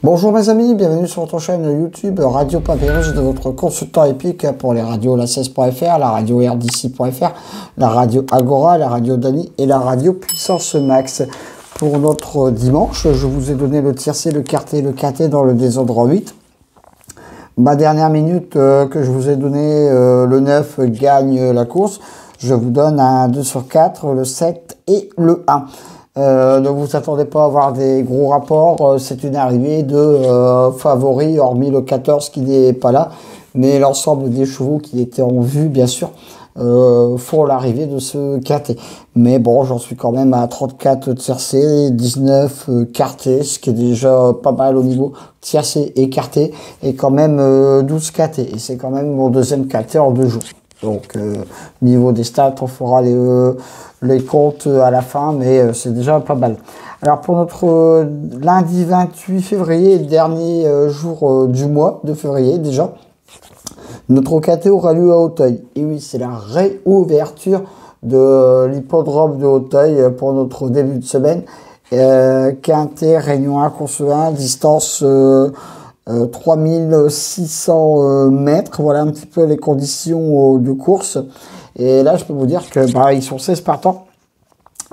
Bonjour mes amis, bienvenue sur votre chaîne YouTube Radio Papyrus de votre consultant épique pour les radios la 16.fr, la radio RDC.fr, la radio Agora, la radio Dani et la radio Puissance Max. Pour notre dimanche, je vous ai donné le tiercé, le quarté, le quinté dans le désordre en 8. Ma dernière minute que je vous ai donné, le 9 gagne la course. Je vous donne un 2 sur 4, le 7 et le 1. Ne vous attendez pas à avoir des gros rapports, c'est une arrivée de favoris, hormis le 14 qui n'est pas là, mais l'ensemble des chevaux qui étaient en vue, bien sûr, font l'arrivée de ce quarté. Mais bon, j'en suis quand même à 34 tiercé, 19 quarté, ce qui est déjà pas mal au niveau tiercé et quarté, et quand même 12 quarté, et c'est quand même mon deuxième quarté en 2 jours. Donc, niveau des stats, on fera les comptes à la fin, mais c'est déjà pas mal. Alors, pour notre lundi 28 février, dernier jour du mois de février déjà, notre KT aura lieu à Auteuil. Et oui, c'est la réouverture de l'hippodrome de Auteuil pour notre début de semaine. Quintet, Réunion 1, course 1, distance 3600 mètres, voilà un petit peu les conditions de course. Et là, je peux vous dire que ils sont 16 partants.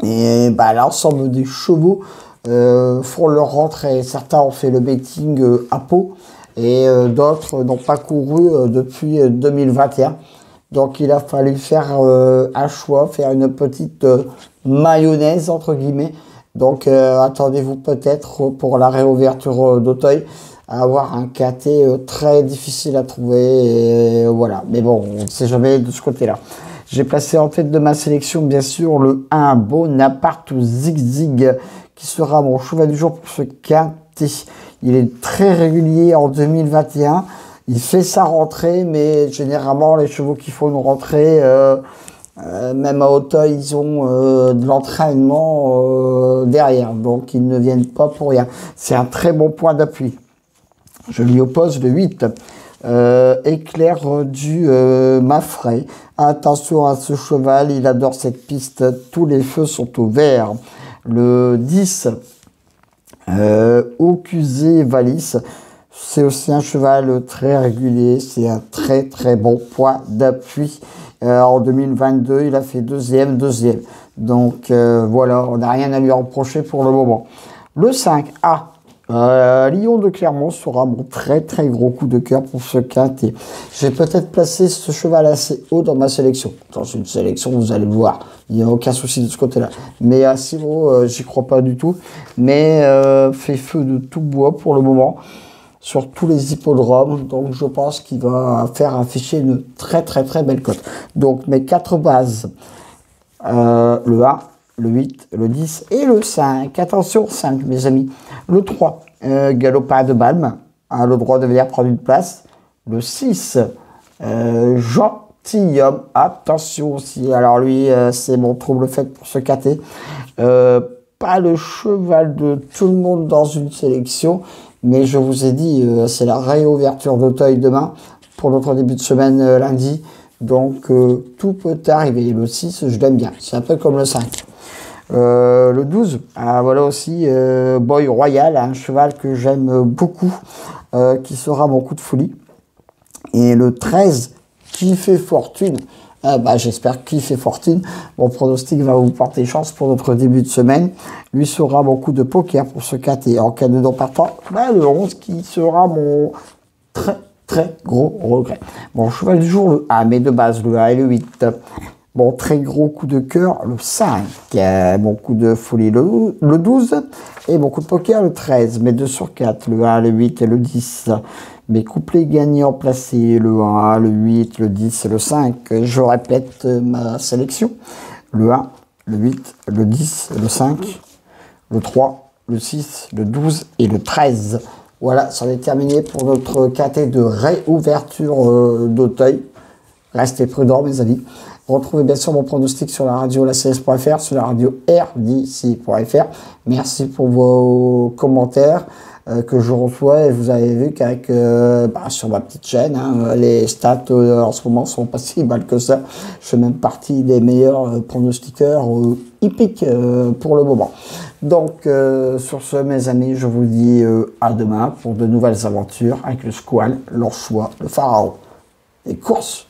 Et l'ensemble des chevaux font leur rentrée. Certains ont fait le betting à Pau et d'autres n'ont pas couru depuis 2021. Donc, il a fallu faire un choix, faire une petite mayonnaise, entre guillemets. Donc, attendez-vous peut-être pour la réouverture d'Auteuil à avoir un KT très difficile à trouver, et voilà. Mais bon, on ne sait jamais de ce côté-là. J'ai placé en tête de ma sélection, bien sûr, le 1 Bonaparte Zig-Zig, qui sera mon cheval du jour pour ce KT. Il est très régulier en 2021. Il fait sa rentrée, mais généralement, les chevaux qui font une rentrée, même à Auteuil, ils ont de l'entraînement derrière. Donc, ils ne viennent pas pour rien. C'est un très bon point d'appui. Je lui oppose le 8. Éclair du Maffray. Attention à ce cheval, il adore cette piste. Tous les feux sont au vert. Le 10. Ocusé Valis. C'est aussi un cheval très régulier. C'est un très très bon point d'appui. En 2022, il a fait deuxième. Donc voilà, on n'a rien à lui reprocher pour le moment. Le 5. Lyon de Clermont sera mon très très gros coup de cœur pour ce quintet. J'ai peut-être placé ce cheval assez haut dans ma sélection. Dans une sélection, vous allez le voir, il n'y a aucun souci de ce côté-là. Mais assez haut, j'y crois pas du tout. Mais fait feu de tout bois pour le moment sur tous les hippodromes. Donc je pense qu'il va faire afficher une très très très belle cote. Donc mes 4 bases, le 1, le 8, le 10 et le 5. Attention, 5, mes amis. Le 3, Galopin de Balme, a le droit de venir prendre une place. Le 6, Gentilhomme. Attention aussi. Alors lui, c'est mon trouble fait pour ce KT. Pas le cheval de tout le monde dans une sélection. Mais je vous ai dit, c'est la réouverture d'Auteuil demain pour notre début de semaine lundi. Donc, tout peut arriver. Le 6, je l'aime bien. C'est un peu comme le 5. Le 12, voilà aussi Boy Royal, un cheval que j'aime beaucoup, qui sera mon coup de folie. Et le 13, qui fait fortune. J'espère qu'il fait fortune. Mon pronostic va vous porter chance pour notre début de semaine. Lui sera mon coup de poker pour ce KT. En cas de non partant, le 11 qui sera mon très très gros regret. Mon cheval du jour, le 1, mais de base, le 1 et le 8. Bon, très gros coup de cœur, le 5. Mon coup de folie, le 12. Et mon coup de poker, le 13. Mes 2 sur 4, le 1, le 8 et le 10. Mes couplets gagnants placés, le 1, le 8, le 10 et le 5. Je répète ma sélection. Le 1, le 8, le 10, le 5, le 3, le 6, le 12 et le 13. Voilà, ça en est terminé pour notre KT de réouverture d'Auteuil. Restez prudents, mes amis. Retrouvez bien sûr mon pronostic sur la radio la 16.fr, sur la radio RDC.fr. Merci pour vos commentaires que je reçois. Et vous avez vu qu'avec sur ma petite chaîne, les stats en ce moment sont pas si mal que ça. Je fais même partie des meilleurs pronostiqueurs hippiques pour le moment. Donc, sur ce, mes amis, je vous dis à demain pour de nouvelles aventures avec le squal, l'anchois, le pharaon. Et course!